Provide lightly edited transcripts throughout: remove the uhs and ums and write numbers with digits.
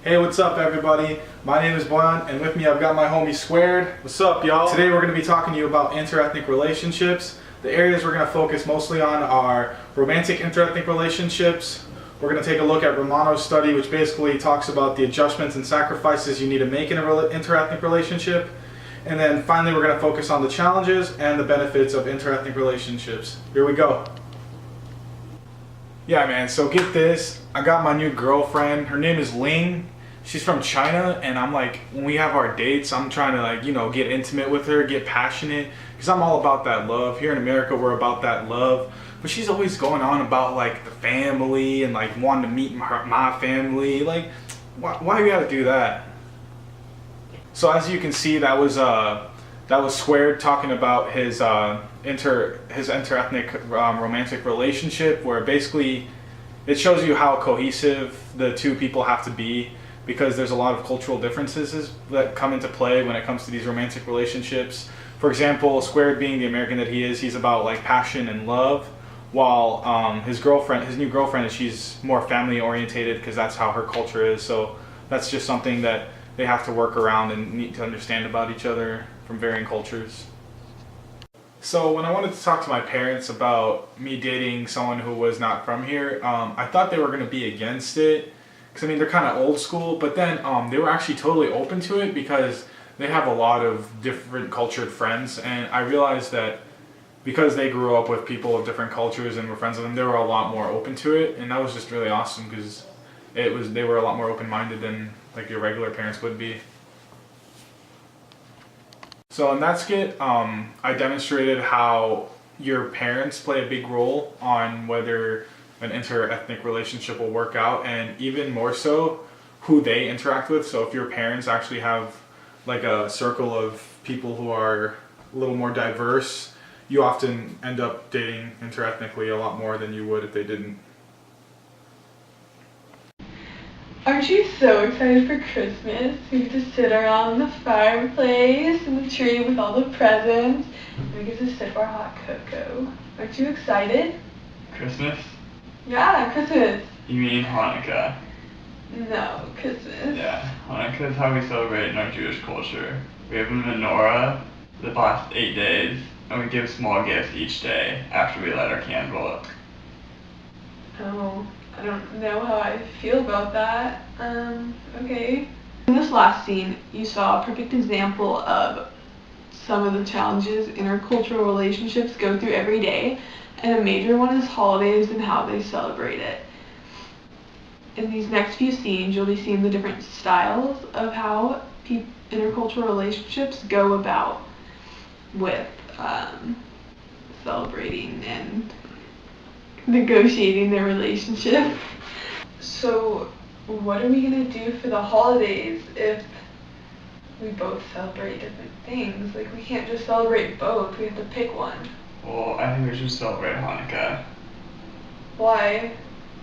Hey, what's up everybody? My name is Boyan, and with me I've got my homie Squared. What's up, y'all? Today we're going to be talking to you about interethnic relationships. The areas we're going to focus mostly on are romantic interethnic relationships. We're going to take a look at Romano's study, which basically talks about the adjustments and sacrifices you need to make in an interethnic relationship. And then finally we're going to focus on the challenges and the benefits of interethnic relationships. Here we go. Yeah, man, so get this. I got my new girlfriend. Her name is Ling. She's from China, and I'm like, when we have our dates, I'm trying to get intimate with her, get passionate, because I'm all about that love. Here in America, we're about that love. But she's always going on about like the family and like wanting to meet my family. Like, why you gotta do that? So as you can see, that was Squared talking about his interethnic romantic relationship, where basically it shows you how cohesive the two people have to be, because there's a lot of cultural differences that come into play when it comes to these romantic relationships. For example, Squared, being the American that he is, he's about like passion and love, while his new girlfriend, she's more family orientated because that's how her culture is. So that's just something that they have to work around and need to understand about each other from varying cultures. So when I wanted to talk to my parents about me dating someone who was not from here, I thought they were going to be against it, because I mean they're kind of old school, but then they were actually totally open to it because they have a lot of different cultured friends, and I realized that because they grew up with people of different cultures and were friends with them, they were a lot more open to it, and that was just really awesome because they were a lot more open-minded than like your regular parents would be. So in that skit, I demonstrated how your parents play a big role on whether an interethnic relationship will work out, and even more so, who they interact with. So if your parents actually have like a circle of people who are a little more diverse, you often end up dating interethnically a lot more than you would if they didn't. Aren't you so excited for Christmas? We get to sit around the fireplace and the tree with all the presents, and we get to sip our hot cocoa. Aren't you excited? Christmas? Yeah, Christmas. You mean Hanukkah? No, Christmas. Yeah, Hanukkah is how we celebrate in our Jewish culture. We have a menorah that lasts 8 days, and we give small gifts each day after we light our candle. Oh, I don't know how I feel about that. Okay. In this last scene, you saw a perfect example of some of the challenges intercultural relationships go through every day, and a major one is holidays and how they celebrate it. In these next few scenes, you'll be seeing the different styles of how intercultural relationships go about with celebrating and negotiating their relationship. So what are we gonna do for the holidays if we both celebrate different things? Like, we can't just celebrate both, we have to pick one. Well, I think we should celebrate Hanukkah. Why?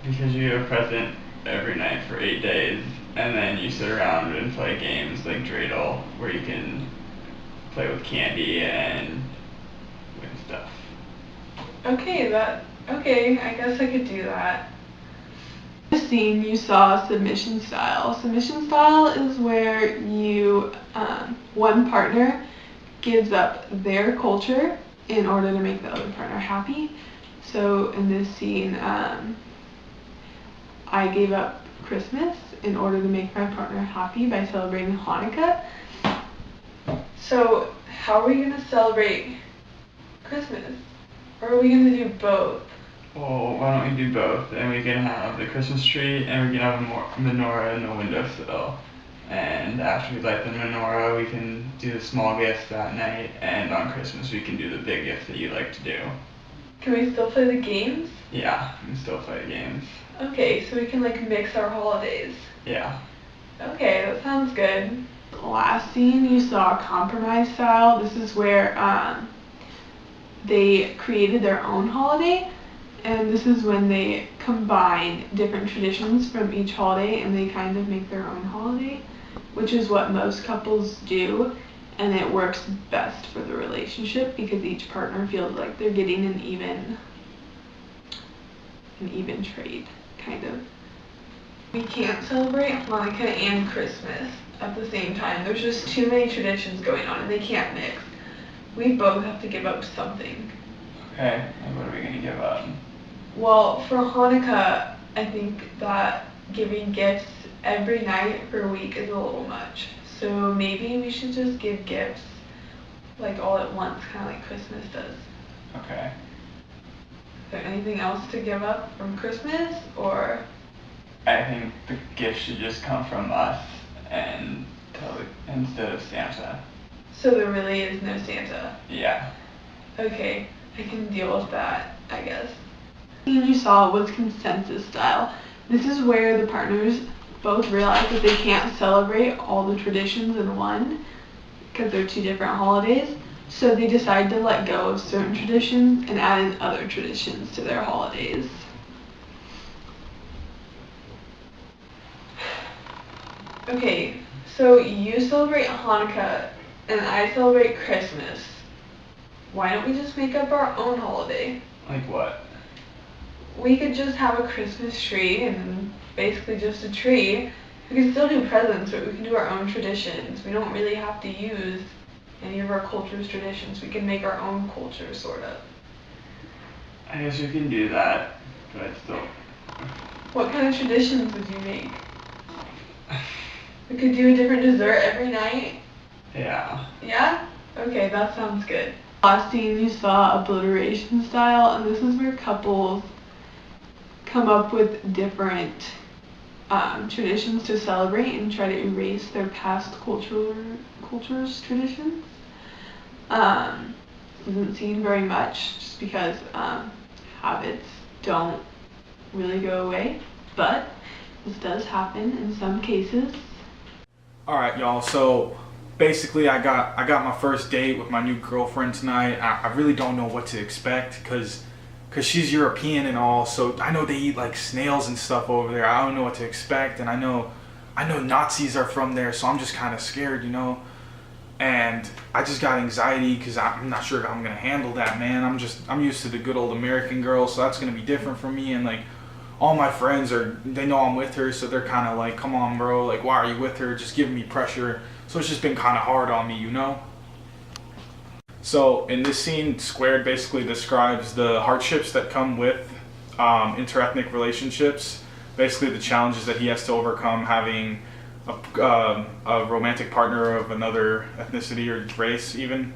Because you get a present every night for 8 days, and then you sit around and play games like dreidel, where you can play with candy and win stuff. Okay, I guess I could do that. In this scene, you saw submission style. Submission style is where one partner gives up their culture in order to make the other partner happy. So in this scene, I gave up Christmas in order to make my partner happy by celebrating Hanukkah. So how are we going to celebrate Christmas? Or are we going to do both? Well, why don't we do both? And we can have the Christmas tree, and we can have a menorah in the windowsill. And after we light the menorah, we can do the small gifts that night, and on Christmas we can do the big gifts that you like to do. Can we still play the games? Yeah, we can still play games. Okay, so we can like mix our holidays. Yeah. Okay, that sounds good. The last scene, you saw compromise style. This is where they created their own holiday, and this is when they combine different traditions from each holiday and they kind of make their own holiday, which is what most couples do, and it works best for the relationship because each partner feels like they're getting an even trade, kind of. We can't celebrate Hanukkah and Christmas at the same time. There's just too many traditions going on and they can't mix. We both have to give up something. Okay, and what are we gonna give up? Well, for Hanukkah, I think that giving gifts every night for a week is a little much. So maybe we should just give gifts like all at once, kind of like Christmas does. Okay. Is there anything else to give up from Christmas, or? I think the gift should just come from us and instead of Santa. So there really is no Santa? Yeah. Okay, I can deal with that, I guess. You saw was consensus style. This is where the partners both realize that they can't celebrate all the traditions in one because they're two different holidays. So they decide to let go of certain traditions and add in other traditions to their holidays. Okay, so you celebrate Hanukkah and I celebrate Christmas. Why don't we just make up our own holiday? Like what? We could just have a Christmas tree and basically just a tree. We can still do presents, but we can do our own traditions. We don't really have to use any of our culture's traditions. We can make our own culture, sort of. I guess we can do that, but still. What kind of traditions would you make? We could do a different dessert every night. Yeah. Yeah? Okay, that sounds good. Last scene you saw obliteration style, and this is where couples come up with different traditions to celebrate and try to erase their past culture's traditions. Isn't seen very much just because habits don't really go away, but this does happen in some cases. All right, y'all. So basically, I got my first date with my new girlfriend tonight. I really don't know what to expect because she's European and all. So I know they eat like snails and stuff over there. I don't know what to expect, and I know Nazis are from there, so I'm just kind of scared, you know. And I just got anxiety because I'm not sure how I'm gonna handle that, man. I'm used to the good old American girl, so that's gonna be different for me. And like, all my friends they know I'm with her, so they're kind of like, come on, bro, like, why are you with her? Just giving me pressure. So it's just been kind of hard on me, you know? So in this scene, Squared basically describes the hardships that come with interethnic relationships. Basically the challenges that he has to overcome having a romantic partner of another ethnicity or race even.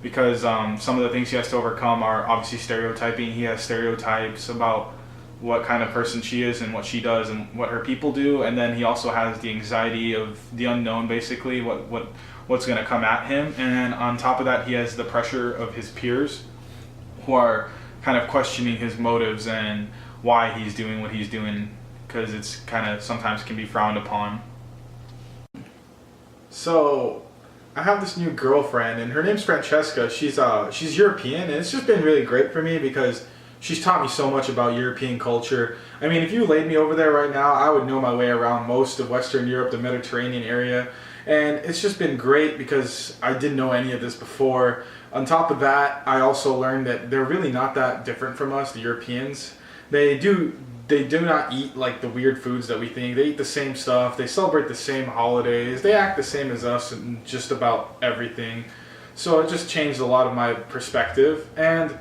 Because some of the things he has to overcome are obviously stereotyping. He has stereotypes about what kind of person she is and what she does and what her people do, and then he also has the anxiety of the unknown, basically what's going to come at him. And then on top of that, he has the pressure of his peers who are kind of questioning his motives and why he's doing what he's doing, because it's kind of sometimes can be frowned upon. So I have this new girlfriend and her name's Francesca. She's European, and it's just been really great for me because she's taught me so much about European culture. I mean, if you laid me over there right now, I would know my way around most of Western Europe, the Mediterranean area. And it's just been great because I didn't know any of this before. On top of that, I also learned that they're really not that different from us, the Europeans. They do not eat like the weird foods that we think. They eat the same stuff. They celebrate the same holidays. They act the same as us in just about everything. So it just changed a lot of my perspective. And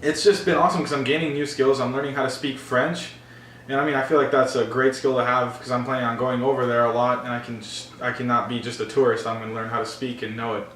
it's just been awesome because I'm gaining new skills. I'm learning how to speak French, and I mean, I feel like that's a great skill to have because I'm planning on going over there a lot, and I cannot be just a tourist. I'm going to learn how to speak and know it.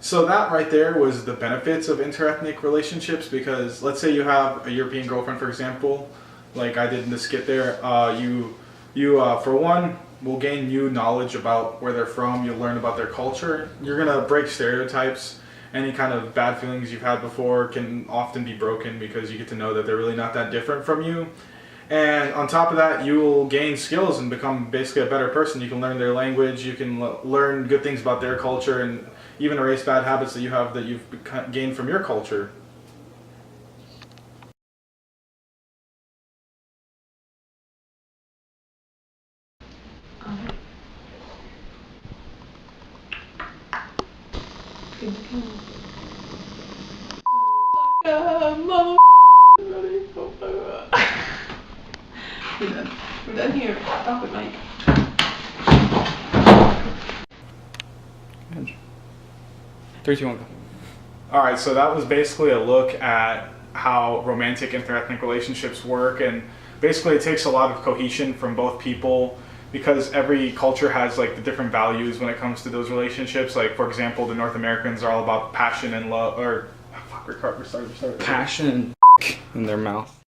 So that right there was the benefits of interethnic relationships, because let's say you have a European girlfriend, for example, like I did in the skit there. You for one will gain new knowledge about where they're from. You'll learn about their culture. You're gonna break stereotypes. Any kind of bad feelings you've had before can often be broken because you get to know that they're really not that different from you. And on top of that, you will gain skills and become basically a better person. You can learn their language, you can learn good things about their culture, and even erase bad habits that you have that you've gained from your culture. We're done. We're done here. Stop it, Mike. 3, 2, 1, go. All right, so that was basically a look at how romantic interethnic relationships work, and basically it takes a lot of cohesion from both people because every culture has like the different values when it comes to those relationships. Like for example, the North Americans are all about passion and love, or fuck, restart. Passion and in their mouth.